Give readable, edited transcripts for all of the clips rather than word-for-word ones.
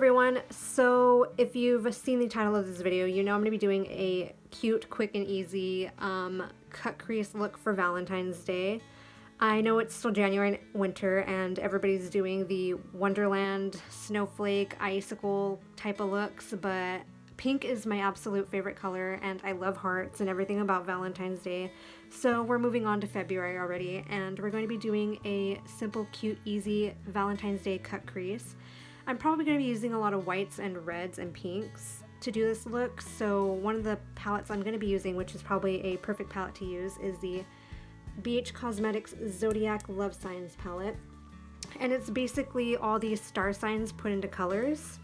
everyone. So if you've seen the title of this video, you know I'm going to be doing a cute, quick, and easy cut crease look for Valentine's Day. I know it's still January winter and everybody's doing the Wonderland, snowflake, icicle type of looks, but pink is my absolute favorite color and I love hearts and everything about Valentine's Day. So we're moving on to February already and we're going to be doing a simple, cute, easy Valentine's Day cut crease. I'm probably going to be using a lot of whites and reds and pinks to do this look. So one of the palettes I'm going to be using, which is probably a perfect palette to use, is the BH Cosmetics Zodiac Love Signs palette. And it's basically all these star signs put into colors.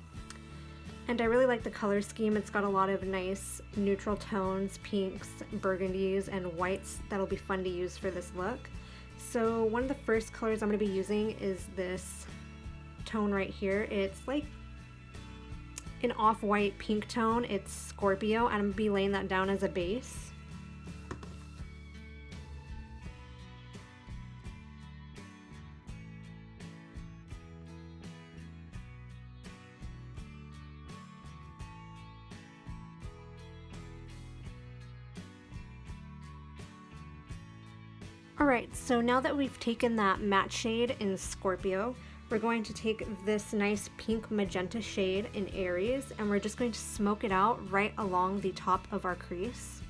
And I really like the color scheme. It's got a lot of nice neutral tones, pinks, burgundies, and whites that'll be fun to use for this look. So one of the first colors I'm going to be using is this tone right here. It's like an off-white pink tone. It's Scorpio, and I'm going to be laying that down as a base. Alright, so now that we've taken that matte shade in Scorpio, we're going to take this nice pink magenta shade in Aries and we're just going to smoke it out right along the top of our crease.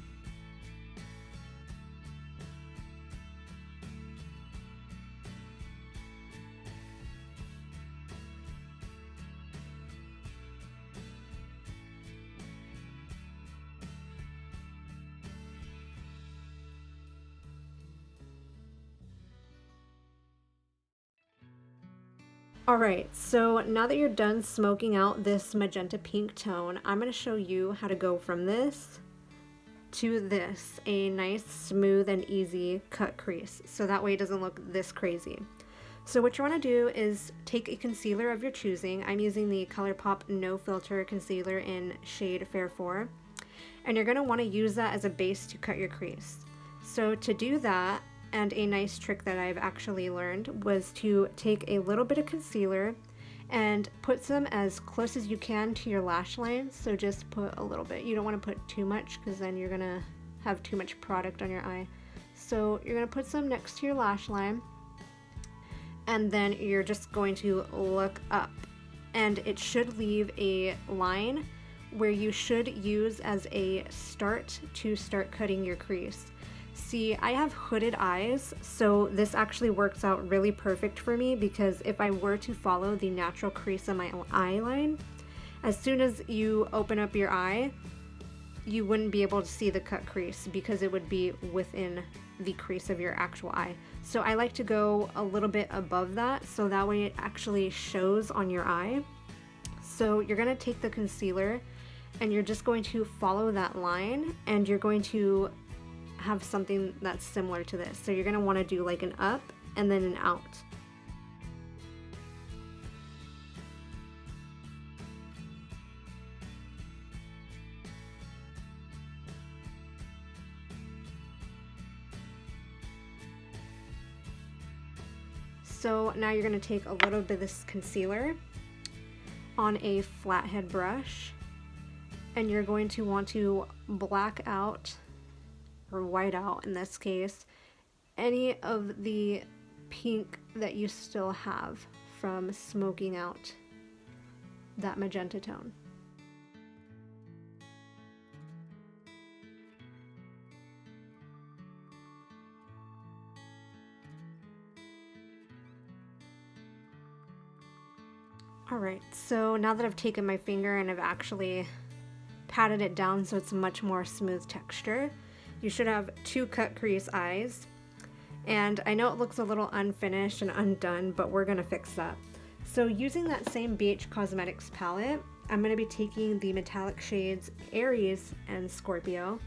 Alright, so now that you're done smoking out this magenta pink tone, I'm going to show you how to go from this to this, a nice, smooth, and easy cut crease, so that way it doesn't look this crazy. So what you want to do is take a concealer of your choosing. I'm using the Colourpop No Filter Concealer in shade Fair 4, and you're going to want to use that as a base to cut your crease. So to do that, and a nice trick that I've actually learned was to take a little bit of concealer and put some as close as you can to your lash line. So just put a little bit. You don't want to put too much because then you're going to have too much product on your eye. So you're going to put some next to your lash line and then you're just going to look up. And it should leave a line where you should use as a start to start cutting your crease. See, I have hooded eyes, so this actually works out really perfect for me because if I were to follow the natural crease of my eye line, as soon as you open up your eye, you wouldn't be able to see the cut crease because it would be within the crease of your actual eye. So I like to go a little bit above that so that way it actually shows on your eye. So you're going to take the concealer and you're just going to follow that line and you're going to have something that's similar to this. So you're going to want to do like an up and then an out. So now you're going to take a little bit of this concealer on a flathead brush and you're going to want to black out, or white out in this case, any of the pink that you still have from smoking out that magenta tone. Alright, so now that I've taken my finger and I've actually patted it down so it's a much more smooth texture, you should have two cut crease eyes, and I know it looks a little unfinished and undone, but we're gonna fix that. So using that same BH Cosmetics palette, I'm gonna be taking the metallic shades Aries and Scorpio,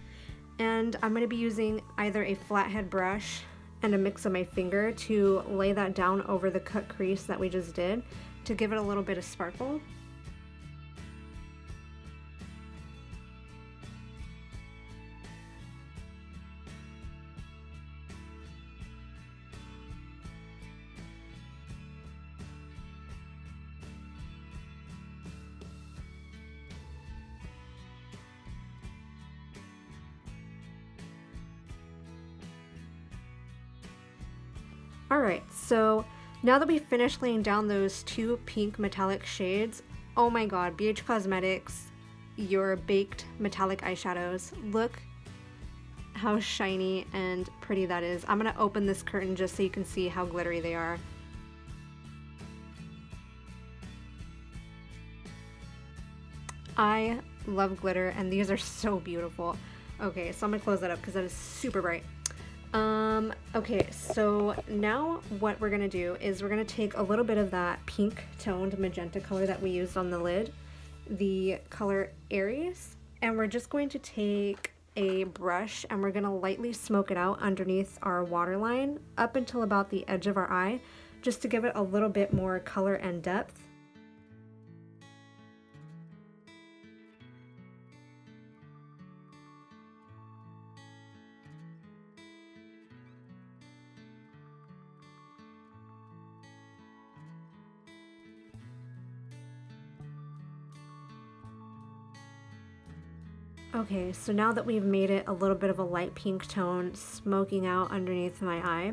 and I'm gonna be using either a flathead brush and a mix of my finger to lay that down over the cut crease that we just did to give it a little bit of sparkle. Alright, so now that we've finished laying down those two pink metallic shades, oh my god, BH Cosmetics, your baked metallic eyeshadows. Look how shiny and pretty that is. I'm gonna open this curtain just so you can see how glittery they are. I love glitter and these are so beautiful. Okay, so I'm gonna close that up because that is super bright. Okay, so now what we're gonna do is we're gonna take a little bit of that pink toned magenta color that we used on the lid, the color Aries, and we're just going to take a brush and we're gonna lightly smoke it out underneath our waterline up until about the edge of our eye, just to give it a little bit more color and depth. Okay, so now that we've made it a little bit of a light pink tone smoking out underneath my eye,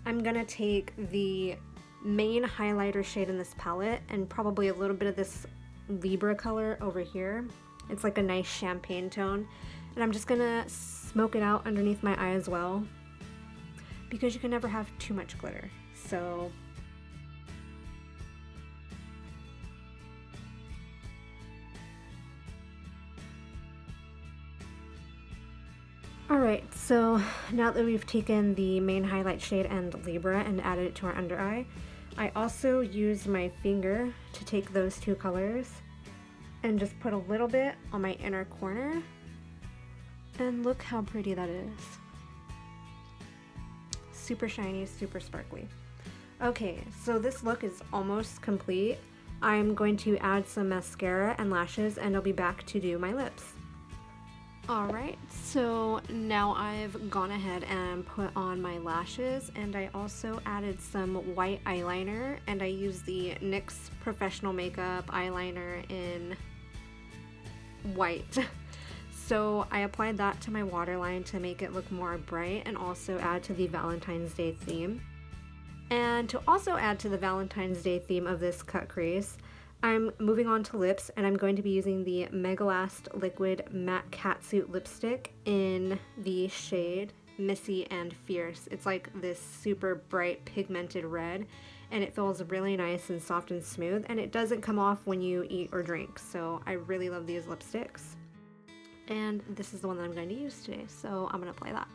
I'm gonna take the main highlighter shade in this palette and probably a little bit of this Libra color over here. It's like a nice champagne tone, and I'm just gonna smoke it out underneath my eye as well, because you can never have too much glitter. So alright, so now that we've taken the main highlight shade and Libra and added it to our under eye, I also used my finger to take those two colors and just put a little bit on my inner corner, and look how pretty that is. Super shiny, super sparkly. Okay, so this look is almost complete. I'm going to add some mascara and lashes and I'll be back to do my lips. Alright, so now I've gone ahead and put on my lashes, and I also added some white eyeliner, and I used the NYX Professional Makeup eyeliner in white. So I applied that to my waterline to make it look more bright and also add to the Valentine's Day theme. And to also add to the Valentine's Day theme of this cut crease, I'm moving on to lips, and I'm going to be using the Mega Last Liquid Matte Catsuit Lipstick in the shade Missy and Fierce. It's like this super bright pigmented red, and it feels really nice and soft and smooth, and it doesn't come off when you eat or drink. So I really love these lipsticks, and this is the one that I'm going to use today, so I'm going to apply that.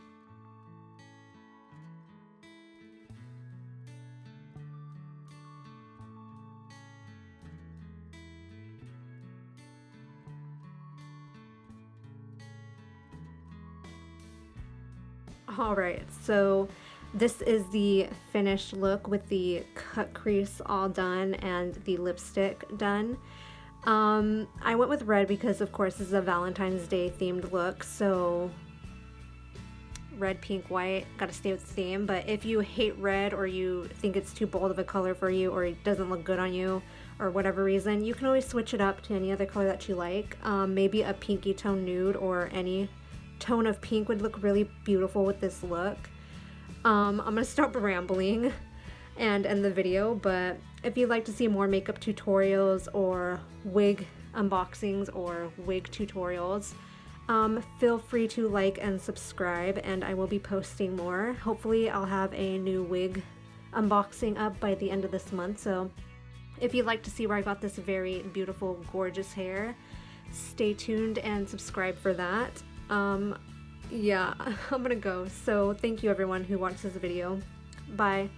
Alright, so this is the finished look with the cut crease all done and the lipstick done. I went with red because of course this is a Valentine's Day themed look, so red, pink, white, gotta stay with the theme. But if you hate red, or you think it's too bold of a color for you, or it doesn't look good on you, or whatever reason, you can always switch it up to any other color that you like. Maybe a pinky tone nude or any tone of pink would look really beautiful with this look. I'm gonna stop rambling and end the video, but if you'd like to see more makeup tutorials or wig unboxings or wig tutorials, feel free to like and subscribe, and I will be posting more. Hopefully I'll have a new wig unboxing up by the end of this month, so if you'd like to see where I got this very beautiful, gorgeous hair, stay tuned and subscribe for that. Yeah, I'm gonna go. So thank you everyone who watched this video. Bye.